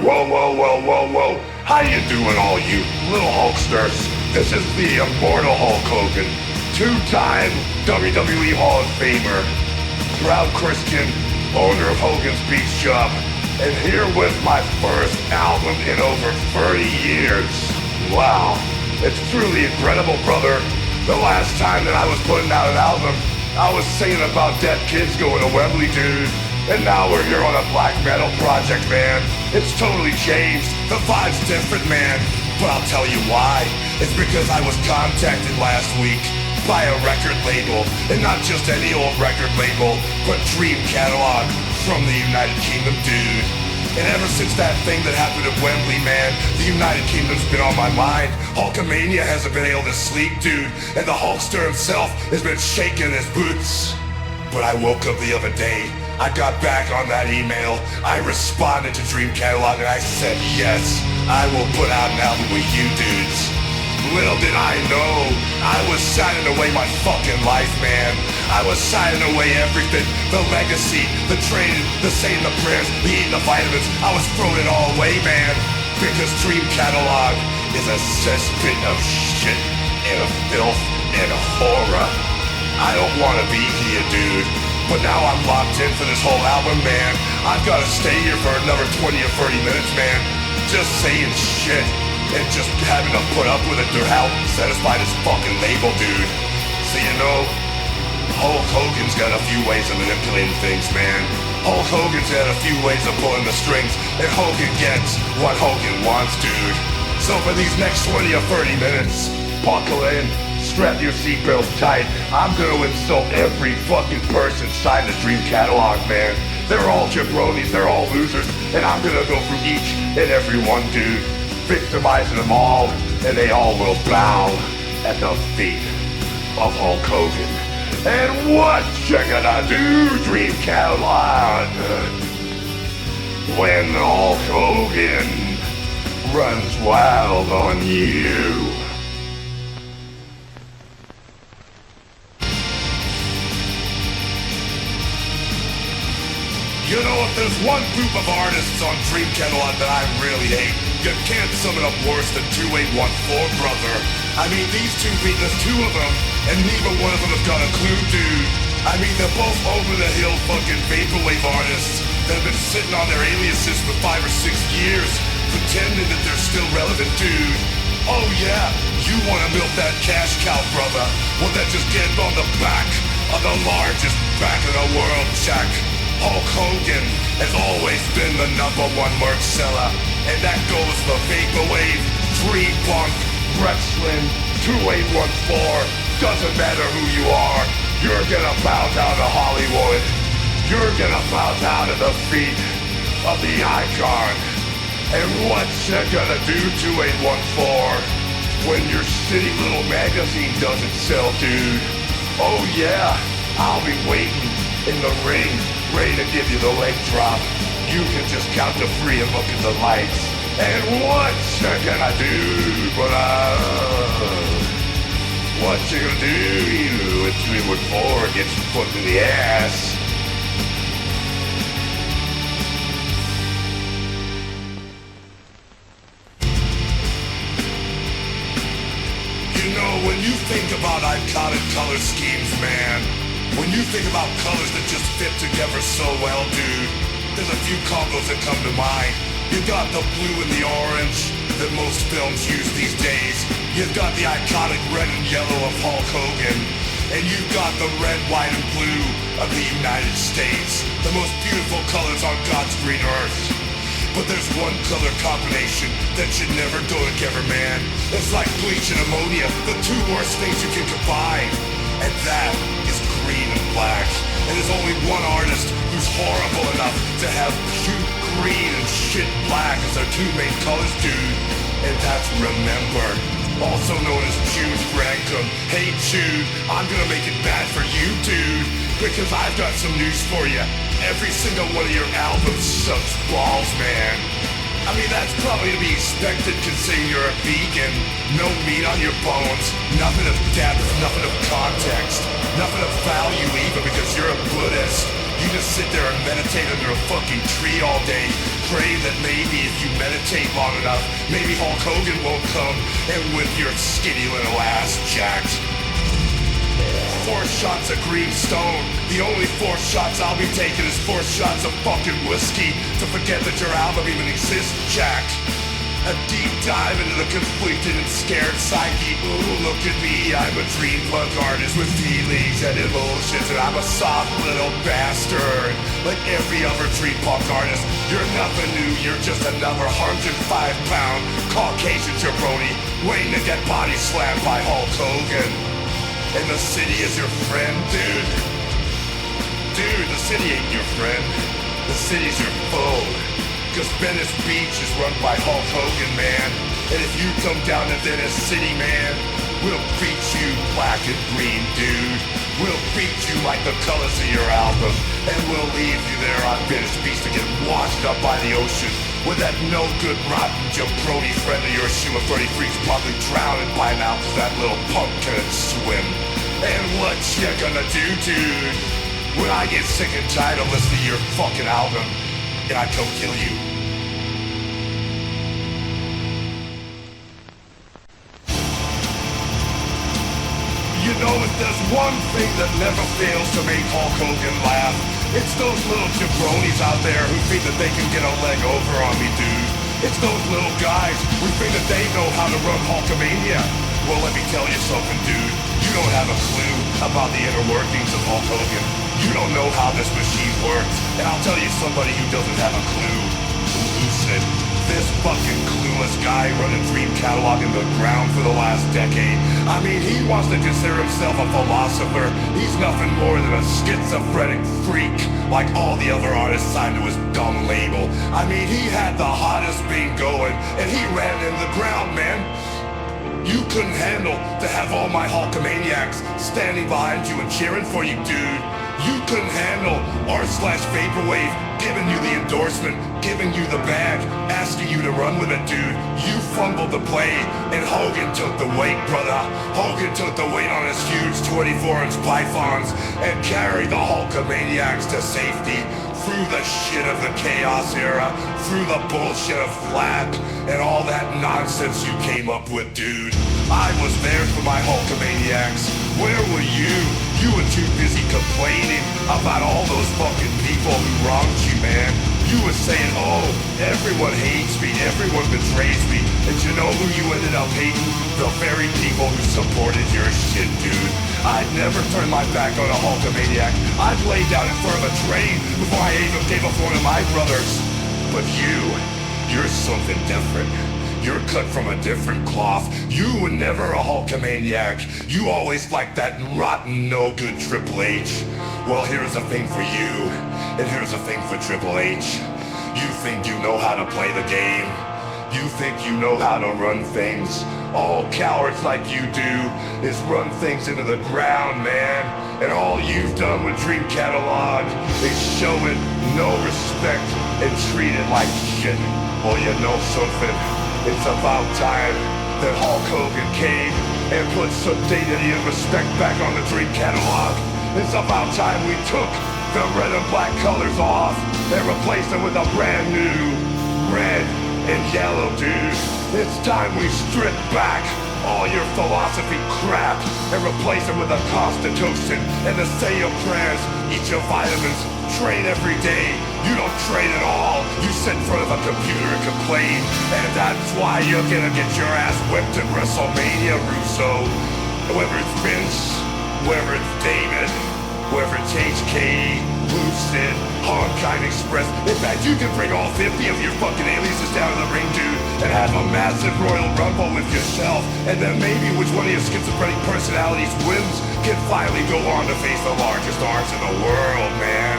Whoa. How you doing, all you little Hulksters? This is the immortal Hulk Hogan, two-time WWE Hall of Famer, proud Christian, owner of Hogan's Beach Shop, and here with my first album in over 30 years. Wow, it's truly incredible, brother. The last time that I was putting out an album, I was singing about dead kids going to Wembley, dude. And now we're here on a black metal project, man. It's totally changed. The vibe's different, man. But I'll tell you why. It's because I was contacted last week by a record label. And not just any old record label, but Dream Catalogue from the United Kingdom, dude. And ever since that thing that happened at Wembley, man, the United Kingdom's been on my mind. Hulkamania hasn't been able to sleep, dude. And the Hulkster himself has been shaking his boots. But I woke up the other day, I got back on that email, I responded to Dream Catalogue and I said, yes, I will put out an album with you dudes. Little did I know, I was signing away my fucking life, man. I was signing away everything, the legacy, the training, the saying the prayers, the eating the vitamins. I was throwing it all away, man. Because Dream Catalogue is a cesspit of shit and of filth and horror. I don't want to be here, dude. But now I'm locked in for this whole album, man. I've got to stay here for another 20 or 30 minutes, man. Just saying shit and just having to put up with it to help satisfy this fucking label, dude. So you know, Hulk Hogan's got a few ways of manipulating things, man. Hulk Hogan's got a few ways of pulling the strings, and Hogan gets what Hogan wants, dude. So for these next 20 or 30 minutes, buckle in. Strap your seatbelts tight. I'm gonna insult every fucking person signed the Dream Catalogue, man. They're all jabronis, they're all losers, and I'm gonna go through each and every one, dude, victimizing them all, and they all will bow at the feet of Hulk Hogan. And what you gonna do, Dream Catalogue, when Hulk Hogan runs wild on you? You know, if there's one group of artists on Dream Catalogue that I really hate, you can't sum it up worse than 2814, brother. I mean, there's two of them, and neither one of them has got a clue, dude. I mean, they're both over-the-hill fucking vaporwave artists that have been sitting on their aliases for 5 or 6 years, pretending that they're still relevant, dude. Oh yeah, you wanna milk that cash cow, brother? Well, then just get on the back of the largest back in the world, Jack. Hulk Hogan has always been the #1 merch seller, and that goes for vaporwave, tree punk, wrestling, 2814. Doesn't matter who you are, you're gonna bow down to Hollywood. You're gonna bow down to the feet of the icon. And what you gonna do, 2814, when your shitty little magazine doesn't sell, dude? Oh yeah, I'll be waiting in the ring, ready to give you the leg drop. You can just count to 3 and look at the lights. And what you gonna do, brother? What you gonna do? It's 314, get your foot in the ass. You know, when you think about iconic color schemes, man, when you think about colors that just fit together so well, dude, there's a few combos that come to mind. You've got the blue and the orange that most films use these days. You've got the iconic red and yellow of Hulk Hogan. And you've got the red, white, and blue of the United States. The most beautiful colors on God's green earth. But there's one color combination that should never go together, man. It's like bleach and ammonia, the two worst things you can combine. And that is green and black. And there's only one artist who's horrible enough to have cute green and shit black as their two main colors, dude. And that's Remember, also known as Jude Franklin. Hey Jude, I'm gonna make it bad for you, dude, because I've got some news for you. Every single one of your albums sucks balls, man. I mean, that's probably to be expected considering you're a vegan. No meat on your bones, nothing of depth, nothing of context, nothing of value even because you're a Buddhist. You just sit there and meditate under a fucking tree all day, praying that maybe if you meditate long enough, maybe Hulk Hogan won't come and whip your skinny little ass jacked. 4 shots of green stone. The only 4 shots I'll be taking is 4 shots of fucking whiskey to forget that your album even exists, jacked. A deep dive into the conflicted and scared psyche. Ooh, look at me, I'm a dream punk artist with feelings and emotions, and I'm a soft little bastard. Like every other dream punk artist, you're nothing new, you're just another 105-pound Caucasian jabroni waiting to get body slammed by Hulk Hogan. And the city is your friend, dude. Dude, the city ain't your friend. The city's your foe. Cause Venice Beach is run by Hulk Hogan, man. And if you come down to Venice City, man, we'll beat you black and green, dude. We'll beat you like the colors of your album. And we'll leave you there on Venice Beach to get washed up by the ocean with that no-good rotten jabroni friend of yours, Shima 33's probably drowning by now cause that little punk couldn't swim. And what you gonna do, dude, when I get sick and tired of listening to your fucking album and I go kill you? You know, if there's one thing that never fails to make Hulk Hogan laugh, it's those little jabronis out there who think that they can get a leg over on me, dude. It's those little guys who think that they know how to run Hulkamania. Well, let me tell you something, dude. You don't have a clue about the inner workings of Hulk Hogan. You don't know how this machine works. And I'll tell you somebody who doesn't have a clue. Who said this fucking clueless guy running Dream Catalogue in the ground for the last decade? I mean, he wants to consider himself a philosopher. He's nothing more than a schizophrenic freak, like all the other artists signed to his dumb label. I mean, he had the hottest beat going, and he ran in the ground, man. You couldn't handle to have all my Hulkamaniacs standing behind you and cheering for you, dude. You couldn't handle r/Vaporwave giving you the endorsement, giving you the bag, asking you to run with it, dude. You fumbled the play, and Hogan took the weight, brother. Hogan took the weight on his huge 24-inch pythons and carried the Hulkamaniacs to safety through the shit of the Chaos era, through the bullshit of Flap, and all that nonsense you came up with, dude. I was there for my Hulkamaniacs. Where were you? You were too busy complaining about all those fucking people who wronged you, man. You were saying, oh, everyone hates me, everyone betrays me. And you know who you ended up hating? The very people who supported your shit, dude. I'd never turn my back on a Hulkamaniac. I'd lay down in front of a train before I even gave up one of my brothers. But you're something different. You're cut from a different cloth. You were never a Hulkamaniac. You always liked that rotten, no-good Triple H. Well, here's a thing for you, and here's a thing for Triple H. You think you know how to play the game. You think you know how to run things. All cowards like you do is run things into the ground, man. And all you've done with Dream Catalogue is show it no respect and treat it like shit. Well, you know something? It's about time that Hulk Hogan came and put some dignity and respect back on the Dream Catalogue. It's about time we took the red and black colors off and replaced them with a brand new red and yellow, dude. It's time we strip back all your philosophy crap and replace them with a Constitution and to say your prayers, eat your vitamins, train every day. You don't train at all. You sit in front of a computer and complain, and that's why you're gonna get your ass whipped at WrestleMania, Russo. Whether it's Vince, whether it's David, whether it's HK, Lucid, Honkind Express. In fact, you can bring all 50 of your fucking aliases down to the ring, dude, and have a massive Royal Rumble with yourself, and then maybe which one of your schizophrenic personalities wins can finally go on to face the largest arms in the world, man.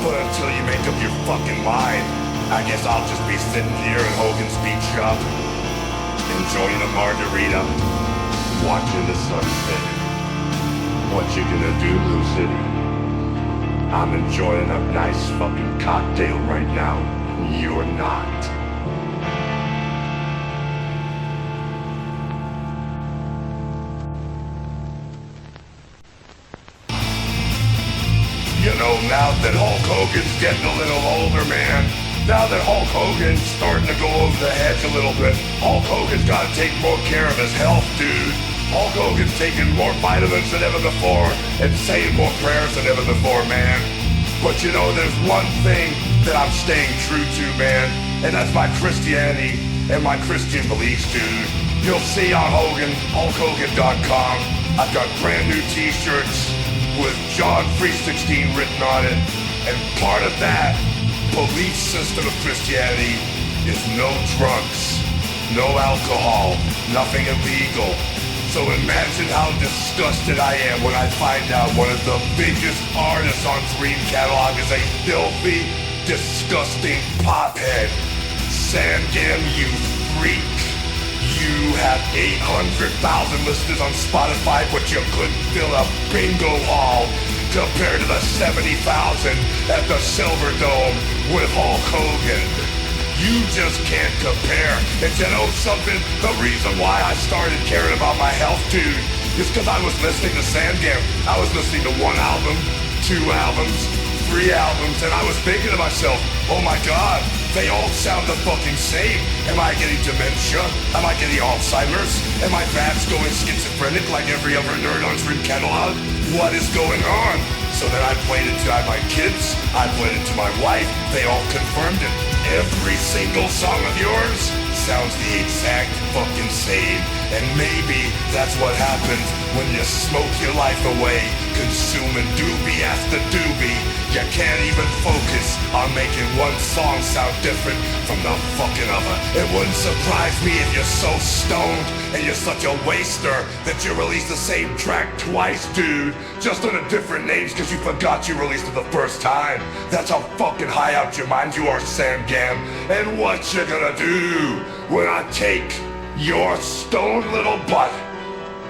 But until you make up your fucking mind, I guess I'll just be sitting here in Hogan's Beach Shop, enjoying a margarita, watching the sunset. What you gonna do, Lucid? I'm enjoying a nice fucking cocktail right now. You're not. You know, now that Hulk Hogan's getting a little older, man, now that Hulk Hogan's starting to go over the hedge a little bit, Hulk Hogan's got to take more care of his health, dude. Hulk Hogan's taking more vitamins than ever before and saying more prayers than ever before, man. But you know, there's one thing that I'm staying true to, man, and that's my Christianity and my Christian beliefs, dude. You'll see on HulkHogan.com, I've got brand new t-shirts with John 3:16 written on it, and part of that belief system of Christianity is no drugs, no alcohol, nothing illegal. So imagine how disgusted I am when I find out one of the biggest artists on Dream Catalogue is a filthy, disgusting pothead. Sangam, you freak. You have 800,000 listeners on Spotify, but you couldn't fill a bingo hall compared to the 70,000 at the Silver Dome with Hulk Hogan. You just can't compare. And you know something? The reason why I started caring about my health, dude, is because I was listening to Sangam. I was listening to 1 album, 2 albums, 3 albums, and I was thinking to myself, oh my God, they all sound the fucking same. Am I getting dementia? Am I getting Alzheimer's? Am my vats going schizophrenic like every other nerd on Dream Catalogue? What is going on? So then I played it to my kids, I played it to my wife, they all confirmed it. Every single song of yours sounds the exact fucking same. And maybe that's what happens when you smoke your life away, consuming doobie after doobie. You can't even focus on making one song sound different from the fucking other. It wouldn't surprise me if you're so stoned and you're such a waster that you release the same track twice, dude, just under different names because you forgot you released it the first time. That's how fucking high out your mind you are, Sangam. And what you gonna do when I take your stoned little butt,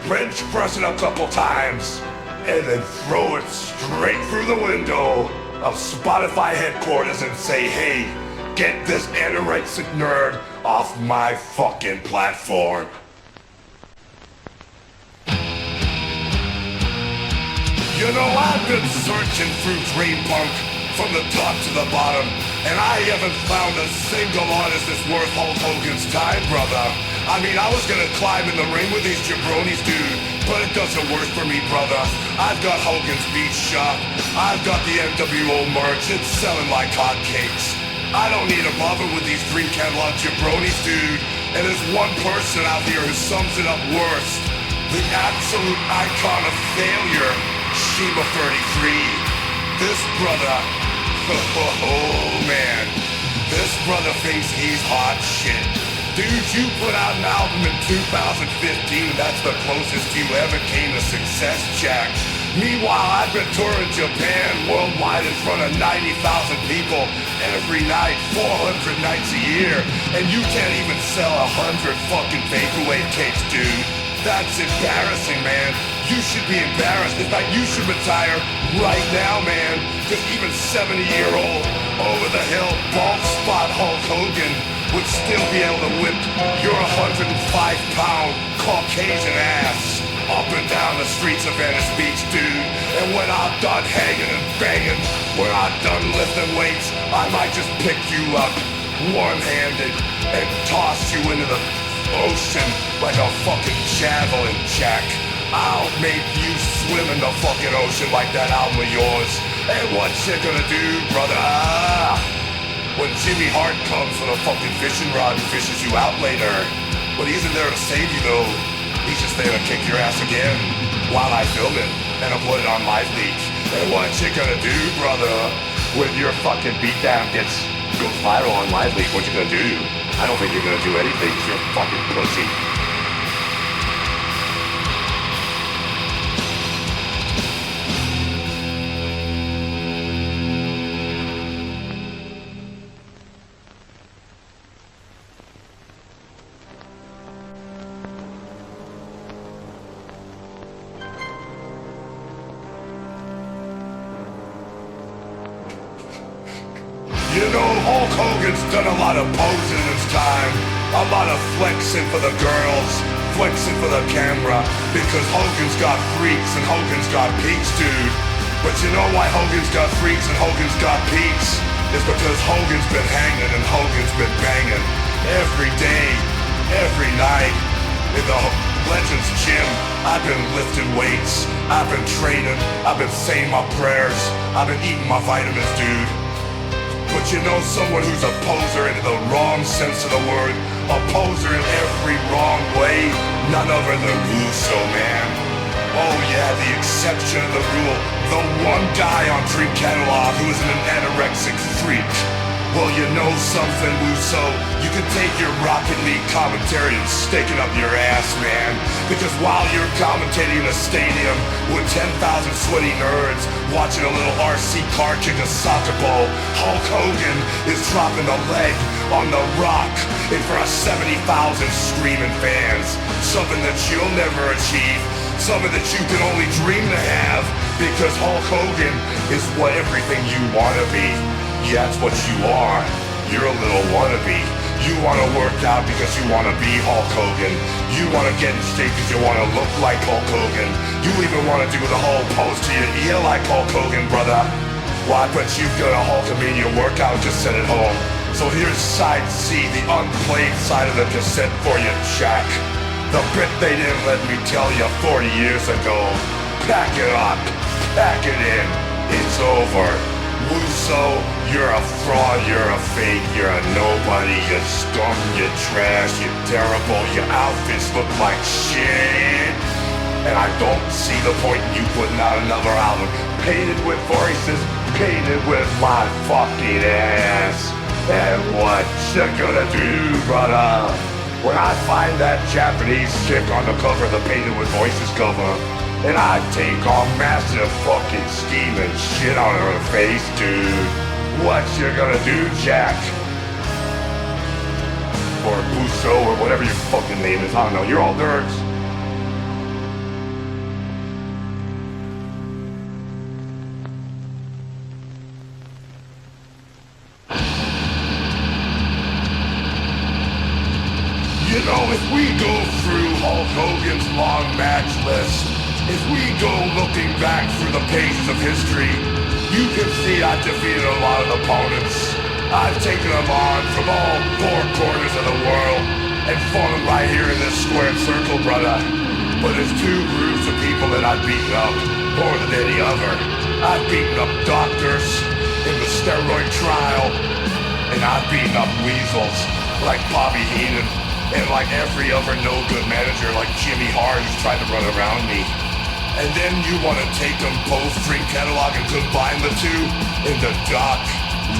bench press it a couple times, and then throw it straight through the window of Spotify headquarters and say, hey, get this anorexic nerd off my fucking platform. You know, I've been searching through Dream Punk from the top to the bottom, and I haven't found a single artist that's worth Hulk Hogan's time, brother. I mean, I was gonna climb in the ring with these jabronis, dude, but it doesn't work for me, brother. I've got Hogan's Beach Shop, I've got the NWO merch, it's selling like hotcakes. I don't need to bother with these Dream Catalogue jabronis, dude, and there's one person out here who sums it up worst. The absolute icon of failure, Shima 33. This brother, oh man, this brother thinks he's hot shit. Dude, you put out an album in 2015, that's the closest you ever came to success, Jack. Meanwhile, I've been touring Japan worldwide in front of 90,000 people every night, 400 nights a year, and you can't even sell 100 fucking vaporwave cakes, dude. That's embarrassing, man. You should be embarrassed. In fact, you should retire right now, man. Because even 70-year-old, over-the-hill, bald spot Hulk Hogan would still be able to whip your 105-pound Caucasian ass up and down the streets of Venice Beach, dude. And when I'm done hanging and banging, when I'm done lifting weights, I might just pick you up one-handed and toss you into the ocean like a fucking javelin, Jack. I'll make you swim in the fucking ocean like that album of yours. And what you gonna do, brother? When Jimmy Hart comes with a fucking fishing rod and fishes you out later. But he isn't there to save you though. He's just there to kick your ass again while I film it and upload it on Live Leak. And what you gonna do, brother? When your fucking beatdown goes viral on Live Leak, what you gonna do? I don't think you're gonna do anything, you're a fucking pussy. You know, Hulk Hogan's done a lot of posing in his time, a lot of flexing for the girls, flexing for the camera, because Hogan's got freaks and Hogan's got peaks, dude. But you know why Hogan's got freaks and Hogan's got peaks? It's because Hogan's been hanging and Hogan's been banging every day, every night. In the Legends gym, I've been lifting weights, I've been training, I've been saying my prayers, I've been eating my vitamins, dude. But you know someone who's a poser in the wrong sense of the word, a poser in every wrong way? None other than Russo, man. Oh yeah, the exception of the rule. The one guy on Dream Catalogue who isn't an anorexic freak. Well, you know something, Russo? You can take your Rocket League commentary and stick it up your ass, man. Because while you're commentating in a stadium with 10,000 sweaty nerds watching a little RC car kick a soccer ball, Hulk Hogan is dropping the leg on the Rock in front of 70,000 screaming fans. Something that you'll never achieve. Something that you can only dream to have. Because Hulk Hogan is what everything you want to be. Yeah, that's what you are. You're a little wannabe. You want to work out because you want to be Hulk Hogan. You want to get in shape because you want to look like Hulk Hogan. You even want to do the whole pose to your ear like Hulk Hogan, brother. Why, but you've got a Hulkamania workout just set at home. So here's side C, the unplayed side of the cassette for you, Jack. The bit they didn't let me tell you 40 years ago. Pack it up. Pack it in. It's over. Russo, you're a fraud, you're a fake, you're a nobody, you scum, you trash, you're terrible, your outfits look like shit. And I don't see the point in you putting out another album painted with voices, painted with my fucking ass. And what you gonna do, brother? When I find that Japanese chick on the cover of the Painted with Voices cover, and I take a massive fucking scheme and shit on her face, dude. What you gonna do, Jack? Or Busso, or whatever your fucking name is, I don't know, you're all nerds. You know, if we go through Hulk Hogan's long match list, if we go looking back through the pages of history, you can see I defeated a lot of opponents. I've taken them on from all four corners of the world and fought them right here in this squared circle, brother. But there's two groups of people that I've beaten up more than any other. I've beaten up doctors in the steroid trial, and I've beaten up weasels like Bobby Heenan and like every other no-good manager like Jimmy Hart who's tried to run around me. And then you want to take them both, Dream Catalogue, and combine the two into Doc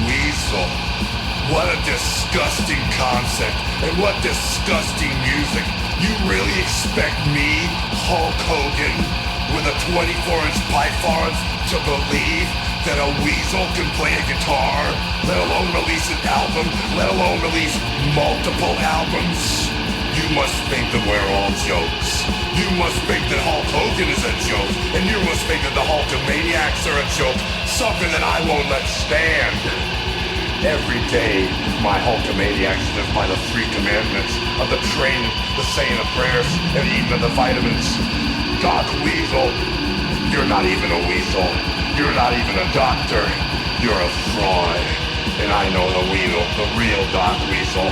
Weasel. What a disgusting concept, and what disgusting music. You really expect me, Hulk Hogan, with a 24-inch pythons, to believe that a weasel can play a guitar, let alone release an album, let alone release multiple albums? You must think that we're all jokes. You must think that Hulk Hogan is a joke. And you must think that the Hulkamaniacs are a joke. Something that I won't let stand. Every day, my Hulkamaniacs live by the 3 commandments of the training, the saying of prayers, and the eating of the vitamins. Doc Weasel, you're not even a weasel. You're not even a doctor. You're a fraud. And I know the weasel, the real Doc Weasel.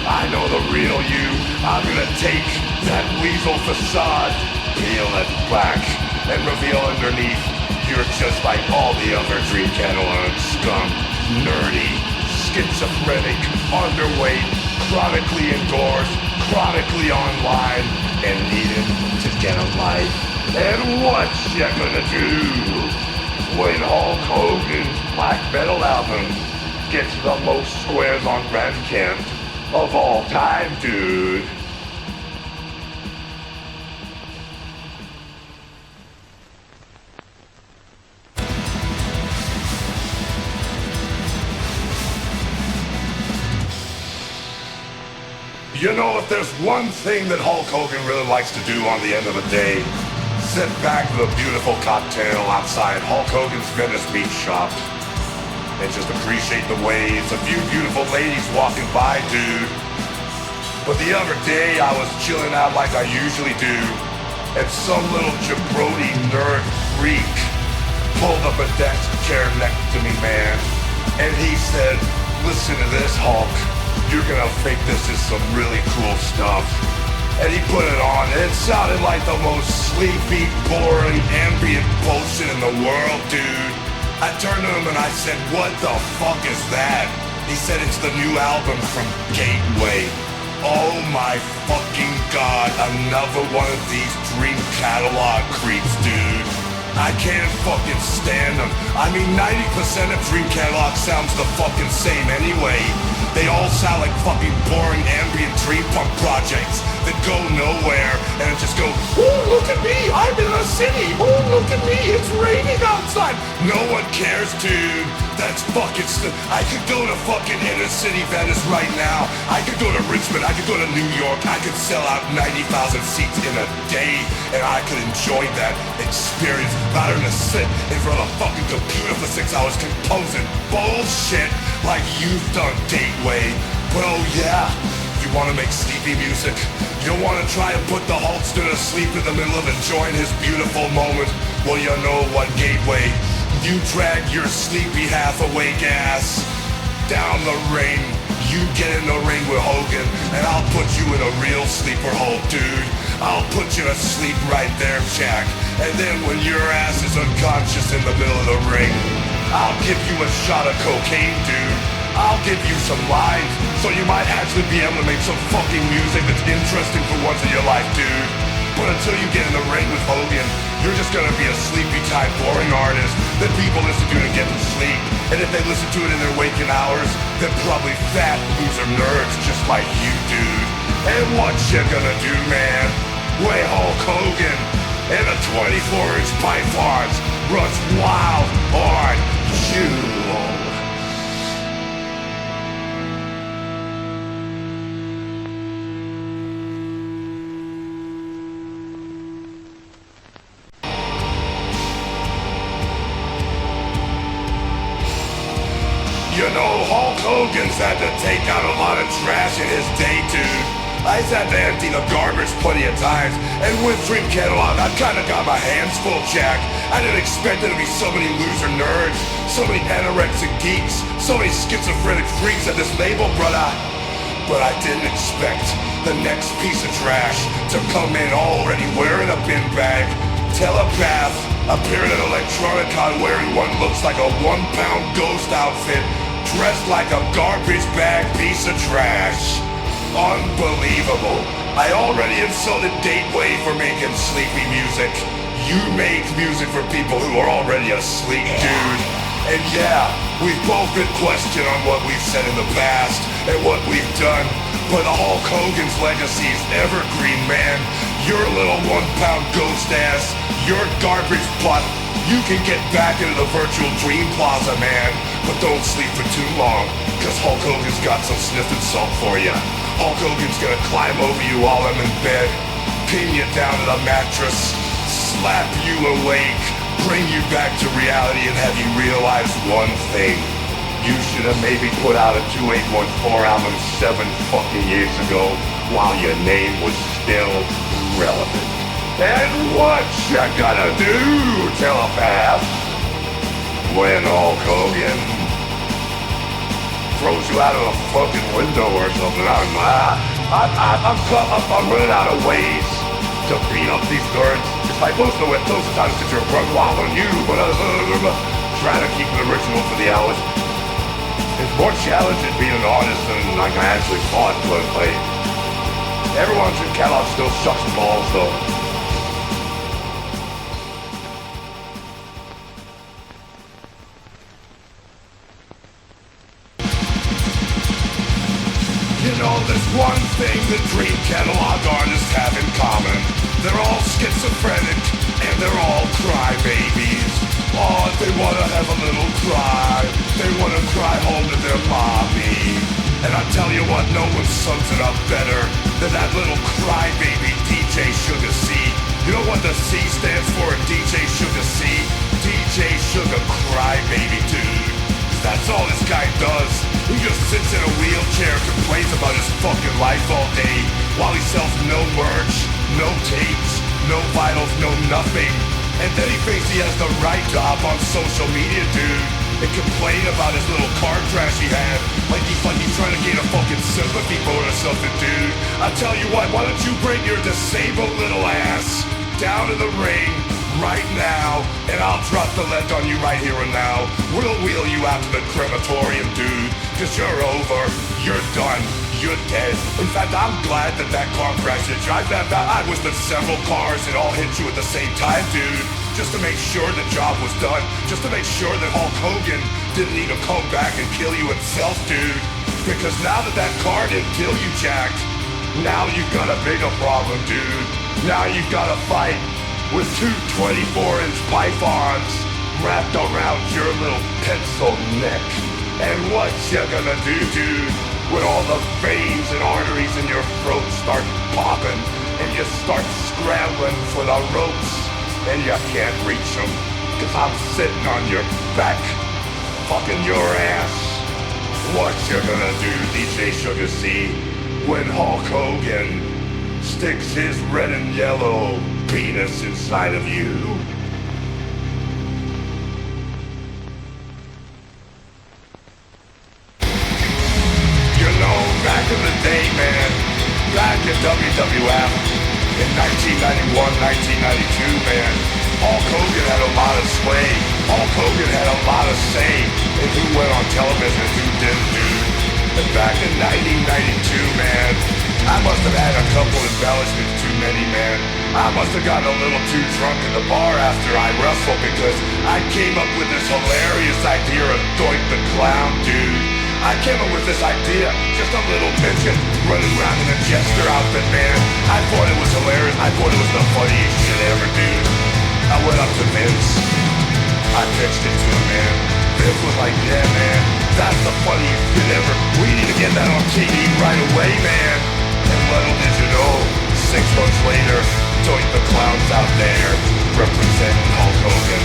I know the real you. I'm gonna take that weasel facade, peel it back, and reveal underneath you're just like all the other Dream Catalogue scum. Nerdy, schizophrenic, underweight, chronically indoors, chronically online, and needing to get a life. And what you gonna do when Hulk Hogan's black metal album gets the most squares on Bandcamp of all time, dude? You know, if there's one thing that Hulk Hogan really likes to do on the end of the day, sit back with a beautiful cocktail outside Hulk Hogan's Venice Beach shop and just appreciate the waves, a few beautiful ladies walking by, dude. But the other day, I was chilling out like I usually do, and some little jabroni nerd freak pulled up a desk chair next to me, man. And he said, listen to this, Hvlk. You're gonna think this is some really cool stuff. And he put it on, and it sounded like the most sleepy, boring, ambient bullshit in the world, dude. I turned to him and I said, what the fuck is that? He said, it's the new album from Gateway. Oh my fucking god, another one of these Dream Catalogue creeps, dude. I can't fucking stand them. I mean, 90% of Dream Catalogue sounds the fucking same anyway. They all sound like fucking boring ambient dream punk projects that go nowhere and it just goes, oh, look at me, I'm in a city. Oh, look at me, it's raining outside. No one cares, dude. That's fucking I could go to fucking inner city Venice right now. I could go to Richmond, I could go to New York. I could sell out 90,000 seats in a day and I could enjoy that experience rather than to sit in front of a fucking computer for 6 hours composing bullshit like you've done, Gateway. Well, yeah, you want to make sleepy music. You want to try and put the Hulkster to sleep in the middle of enjoying his beautiful moment. Well, you know what, Gateway? You drag your sleepy half-awake ass down the ring. You get in the ring with Hogan, and I'll put you in a real sleeper hole, dude. I'll put you to sleep right there, Jack. And then when your ass is unconscious in the middle of the ring, I'll give you a shot of cocaine, dude. I'll give you some lines, so you might actually be able to make some fucking music that's interesting for once in your life, dude. But until you get in the ring with Hogan, you're just gonna be a sleepy-type, boring artist that people listen to get to sleep. And if they listen to it in their waking hours, they're probably fat loser nerds just like you, dude. And what you gonna do, man? Way Hulk Hogan and the 24-inch pythons runs wild on you. You know, Hulk Hogan's had to take out a lot of trash in his day, dude. I've had to empty the garbage plenty of times, and with Dream Catalogue, I've kinda got my hands full, Jack. I didn't expect there to be so many loser nerds, so many anorexic geeks, so many schizophrenic freaks at this label, brother. But I didn't expect the next piece of trash to come in already wearing a bin bag, telepath, appearing at Electronicon wearing what looks like a 1-pound ghost outfit, dressed like a garbage bag piece of trash. Unbelievable. I already insulted Gateway for making sleepy music. You make music for people who are already asleep, dude. And yeah, we've both been questioned on what we've said in the past and what we've done, but the Hulk Hogan's legacy is evergreen, man. Your little 1-pound ghost ass, your garbage butt, you can get back into the virtual dream plaza, man, but don't sleep for too long, cause Hulk Hogan's got some sniffing salt for you. Hulk Hogan's gonna climb over you while I'm in bed, pin you down to the mattress, slap you awake, bring you back to reality and have you realize one thing. You should have maybe put out a 2814 album 7 fucking years ago while your name was still relevant. And what you gonna do, telepath, when Hulk Hogan throws you out of a fucking window or something? I'm running out of ways to beat up these nerds. It's like most of those times that you're run wild on you, but trying to keep it original for the hours. It's more challenging being an artist than like I actually thought, but like everyone's in catalog still sucks balls though. You know, there's one thing that Dream Catalogue artists have in common. They're all schizophrenic and they're all crybabies. Oh, they wanna have a little cry. They wanna cry home to their mommy. And I tell you what, no one sums it up better than that little crybaby DJ Sugar C. You know what the C stands for in DJ Sugar C? DJ Sugar Crybaby, dude. That's all this guy does. He just sits in a wheelchair and complains about his fucking life all day while he sells no merch, no tapes, no vitals, no nothing. And then he thinks he has the right to hop on social media, dude, and complain about his little car crash he had, like he's trying to gain a fucking sympathy vote or something, dude. I tell you what, why don't you bring your disabled little ass down to the ring right now, and I'll drop the lead on you right here and now. We'll wheel you out to the crematorium, dude, cause you're over, you're done, you're dead. In fact, I'm glad that car crash hit you. I was with several cars that all hit you at the same time, dude, just to make sure the job was done, just to make sure that Hulk Hogan didn't need to come back and kill you himself, dude. Because now that car didn't kill you, Jack, now you've got a bigger problem, dude. Now you've got to fight with two 24-inch pythons wrapped around your little pencil neck. And what you gonna do, dude, when all the veins and arteries in your throat start popping and you start scrambling for the ropes and you can't reach them because I'm sitting on your back, fucking your ass. What you gonna do, DJ Sugar C, when Hulk Hogan sticks his red and yellow penis inside of you? You know, back in the day, man, back in WWF in 1991, 1992, man, Hulk Hogan had a lot of sway. Hulk Hogan had a lot of say in who went on television and who didn't, dude. And back in 1992, man, I must have had a couple embellishments too many, man. I must have gotten a little too drunk in the bar after I wrestled because I came up with this hilarious idea of Doink the Clown, dude. I came up with this idea, just a little midget running around in a jester outfit, man. I thought it was hilarious. I thought it was the funniest shit ever, dude. I went up to Vince. I pitched it to him, man. Vince was like, yeah, man, that's the funniest shit ever. We need to get that on TV right away, man. And little did you know, 6 months later, Doink the Clown's out there representing Hulk Hogan.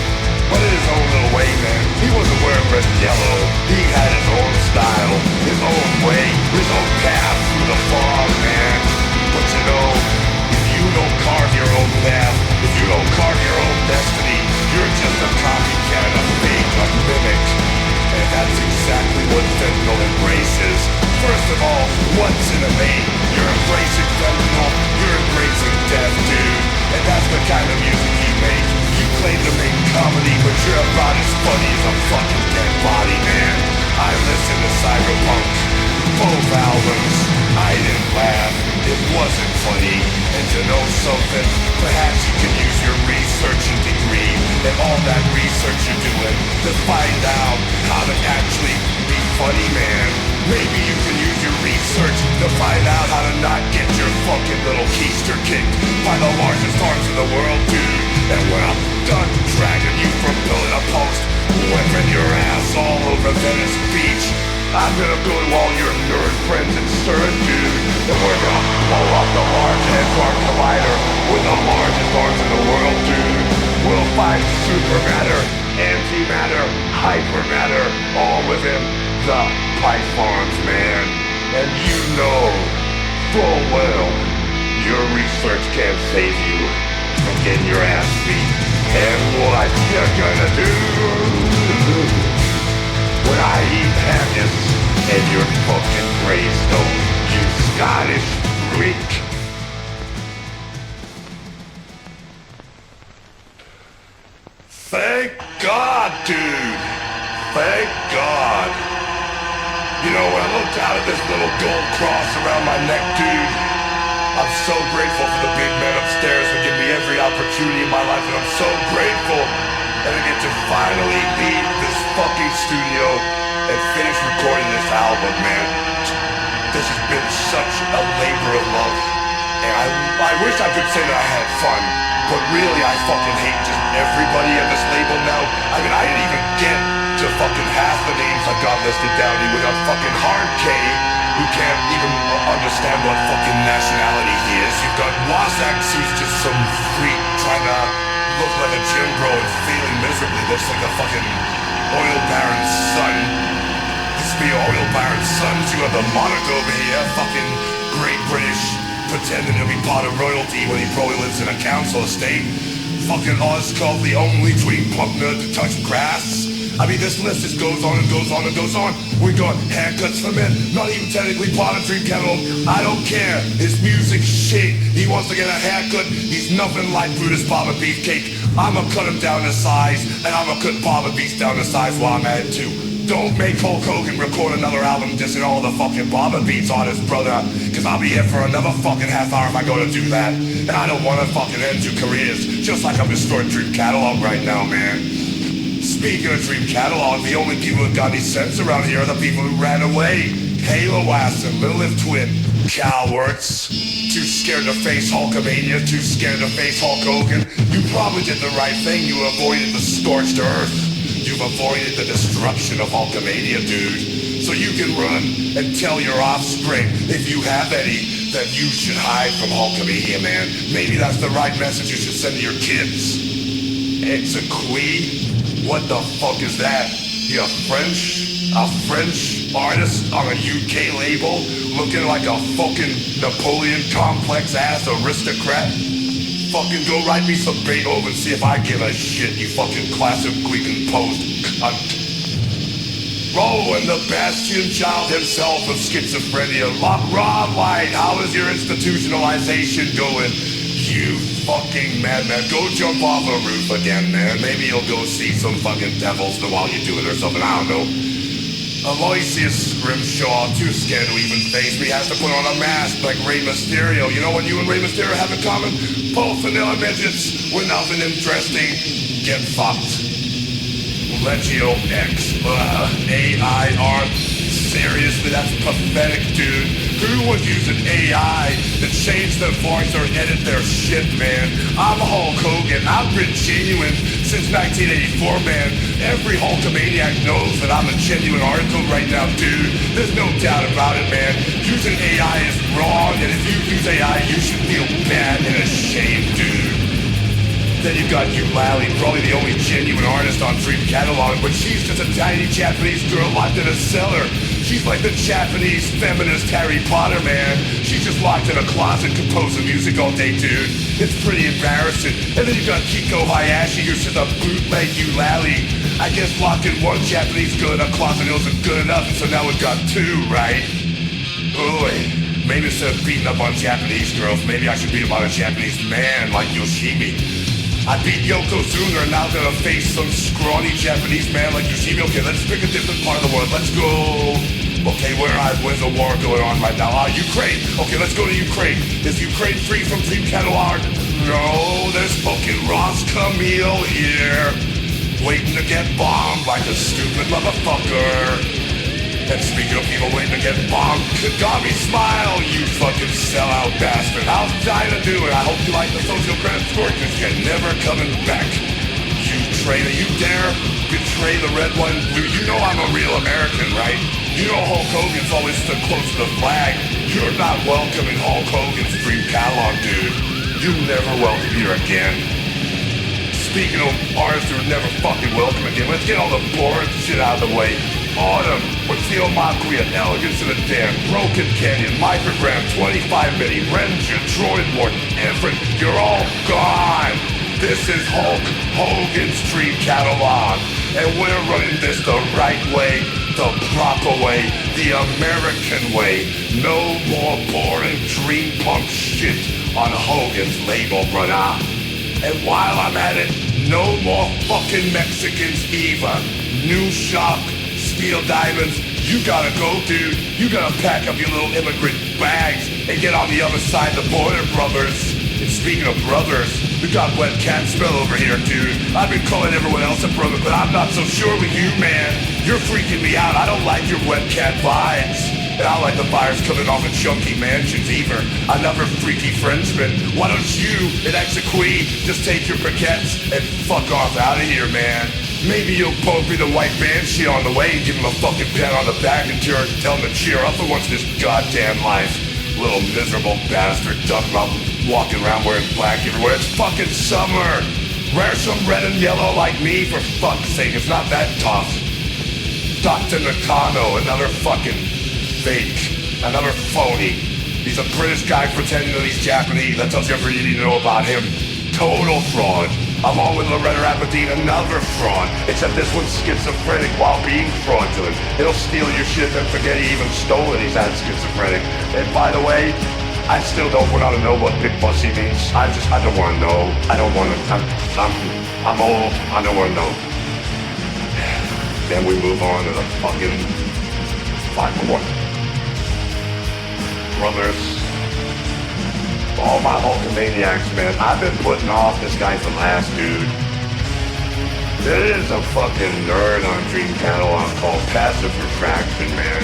But in his own little way, man. He wasn't wearing red and yellow. He had his own style, his own way, his own path through the fog, man. But you know, if you don't carve your own path, if you don't carve your own destiny, you're just a copycat, a fake, a mimic. And that's exactly what fentanyl embraces. First of all, what's in a name? You're embracing fentanyl, you're embracing death, dude. And that's the kind of music you make. You claim to make comedy, but you're about as funny as a fucking dead body, man. I listen to Cyberpunk, both albums. I didn't laugh, it wasn't funny. And to know something, perhaps you can use your researching degree and all that research you're doing to find out how to actually be funny, man. Maybe you can use your research to find out how to not get your fucking little keister kicked by the largest arms in the world, dude. And when I'm done dragging you from pillar to post, whipping your ass all over Venice Beach, I'm gonna go to all your nerd friends in CERN, dude, and we're gonna blow up the Large Hadron Collider with the largest arms in the world, dude. We'll find supermatter, antimatter, hypermatter, all within the pythons, man. And you know full well your research can't save you from getting your ass beat. And what you gonna do when I eat haggis in your fucking gravestone, you Scottish freak? Thank God, dude. Thank God. You know, when I look down at this little gold cross around my neck, dude, I'm so grateful for the big men upstairs who give me every opportunity in my life, and I'm so grateful that I get to finally leave this fucking studio and finish recording this album, man. This has been such a labor of love, and I wish I could say that I had fun, but really I fucking hate just everybody at this label now. I mean, I didn't even get to fucking half the names I got listed down here. We got fucking Hard K, who can't even understand what fucking nationality he is. You've got Wazax, who's just some freak trying to look like a gym bro and failing miserably. Looks like a fucking oil baron's son. This is me, oil baron's son. You have the Monaco over here, fucking Great British, pretending to be part of royalty when he probably lives in a council estate. fucking us called the only dream punk nerd to touch grass. I mean, this list just goes on and goes on and goes on. We got haircuts for men, not even technically part of Dream Catalogue. I don't care. His music shit. He wants to get a haircut. He's nothing like Brutus Barber Beefcake. I'ma cut him down to size, and I'ma cut Barber Beast down to size while I'm at it too. Don't make Hulk Hogan record another album dissing all the fucking Barber Beats artists, brother. Cause I'll be here for another fucking half hour if I go to do that. And I don't wanna fucking end two careers, just like I'm destroying Dream Catalogue right now, man. Speaking of Dream Catalogue, the only people who got any sense around here are the people who ran away. Halo Ass and Lilith Twin, cowards. Too scared to face Hulkamania, too scared to face Hulk Hogan. You probably did the right thing, you avoided the scorched earth. You've avoided the destruction of Hulkamania, dude. So you can run and tell your offspring, if you have any, that you should hide from Hulkamania, man. Maybe that's the right message you should send to your kids. Exequy? What the fuck is that? You a French artist on a UK label looking like a fucking Napoleon complex ass aristocrat? Fucking go write me some Beethoven, see if I give a shit, you fucking classic Greek imposed cunt. And the bastion child himself of schizophrenia. Rob White, how is your institutionalization going? You fucking madman. Go jump off a roof again, man. Maybe you'll go see some fucking devils while you do it or something, I don't know. Aloysius Grimshaw, too scared to even face me, has to put on a mask like Rey Mysterio. You know what you and Rey Mysterio have in common? Both vanilla midgets with nothing interesting. Get fucked. Legio X, AIR. Seriously, that's pathetic, dude. Who would use an AI to change their voice or edit their shit, man? I'm Hulk Hogan. I've been genuine since 1984, man. Every Hulkamaniac knows that I'm a genuine article right now, dude. There's no doubt about it, man. Using AI is wrong, and if you use AI, you should feel bad and ashamed, dude. Then you've got Hvlk, probably the only genuine artist on Dream Catalogue, but she's just a tiny Japanese girl locked in a cellar. She's like the Japanese feminist Harry Potter, man. She's just locked in a closet composing music all day, dude. It's pretty embarrassing. And then you've got Kiko Hayashi, who's just a bootleg Hvlk. I guess locked in one Japanese girl in a closet isn't good enough, and so now we've got two, right? Boy, maybe instead of beating up on Japanese girls, maybe I should beat up on a Japanese man like Yoshimi. I beat Yokozuna and now gonna face some scrawny Japanese man like Yoshimi. Okay, let's pick a different part of the world. Let's go. Okay, where's the war going on right now? Ukraine. Okay, let's go to Ukraine. Is Ukraine free from Dream Catalogue? No, there's fucking Ross Camille here, waiting to get bombed like a stupid motherfucker. And speaking of people waiting to get bombed, Kagami smile, you fucking sellout bastard. I'll die to do it. I hope you like the sociogram score, because you're never coming back. You traitor, you dare betray the red, white, and blue. You know I'm a real American, right? You know Hulk Hogan's always stood close to the flag. You're not welcome in Hulk Hogan's Dream Catalogue, dude. You're never welcome here again. Speaking of artists who are never fucking welcome again, let's get all the boring shit out of the way. Autumn, what's the Omakria, Elegance in a Dam, Broken Canyon, Microgram, 25 Mini, Renja, Droid Lord, Everett, you're all gone! This is Hulk Hogan's Dream Catalogue, and we're running this the right way, the proper way, the American way. No more boring dream punk shit on Hogan's label, brother. And while I'm at it, no more fucking Mexicans either. New Shock, Steel Diamonds, you gotta go, dude. You gotta pack up your little immigrant bags and get on the other side of the border, brothers. And speaking of brothers, we got Wet Cat Spell over here, dude. I've been calling everyone else a brother, but I'm not so sure with you, man. You're freaking me out. I don't like your Wet Cat vibes. And I like the fires coming off of chunky mansions either. Another freaky Frenchman. Why don't you and Exequy just take your briquettes and fuck off out of here, man? Maybe you'll poke me the white banshee on the way and give him a fucking pat on the back and tell him to cheer up for once in his goddamn life. Little miserable bastard talking about walking around wearing black everywhere. It's fucking summer. Wear some red and yellow like me, for fuck's sake. It's not that tough. Dr. Nakano, another fucking fake, another phony. He's a British guy pretending that he's Japanese. That tells you everything you need to know about him. Total fraud. I'm on with Loretta Rapidine, another fraud. Except this one's schizophrenic while being fraudulent. It'll steal your shit and forget he even stole it. He's that schizophrenic. And by the way, I still don't want to know what big pussy means. I don't want to know. I don't want to. I'm old. I don't want to know. Then we move on to the fucking 5-1. Brothers. All my Hulkamaniacs, man. I've been putting off this guy for last, dude. There is a fucking nerd on Dream Catalogue called Passive Refraction, man.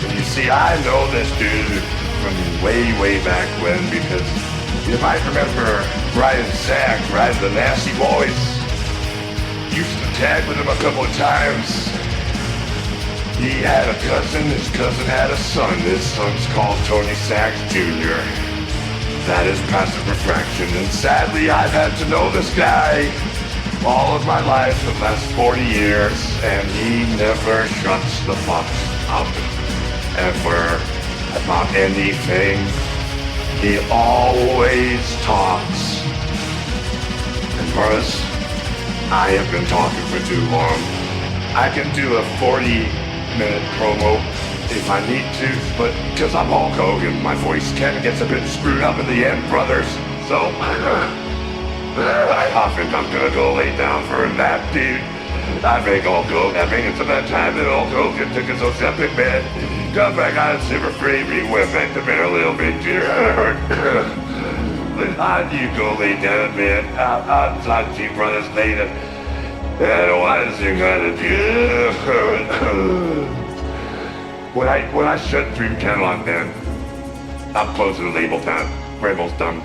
And you see, I know this dude from way back when, because you might remember Brian Sack, right? The Nasty Boys. Used to tag with him a couple of times. He had a cousin, his cousin had a son. His son's called Tony Sachs Jr. That is Passive Refraction, and sadly I've had to know this guy all of my life, the last 40 years, and he never shuts the fuck up, ever, about anything. He always talks. And brothers, I have been talking for too long. I can do a 40-minute promo if I need to, but because I'm Hulk Hogan, my voice kind of gets a bit screwed up in the end, brothers. So, I think I'm gonna go lay down for a nap, dude. I think it's about time that Hulk Hogan took his Ozempic, man. Come back on super free, we went back to bed a little bit, dear. How do you go lay down, man? I'll talk to you brothers later. And what is you gonna do? When I shut Dream Catalogue, man, I'm closing the label down. Rebel's done.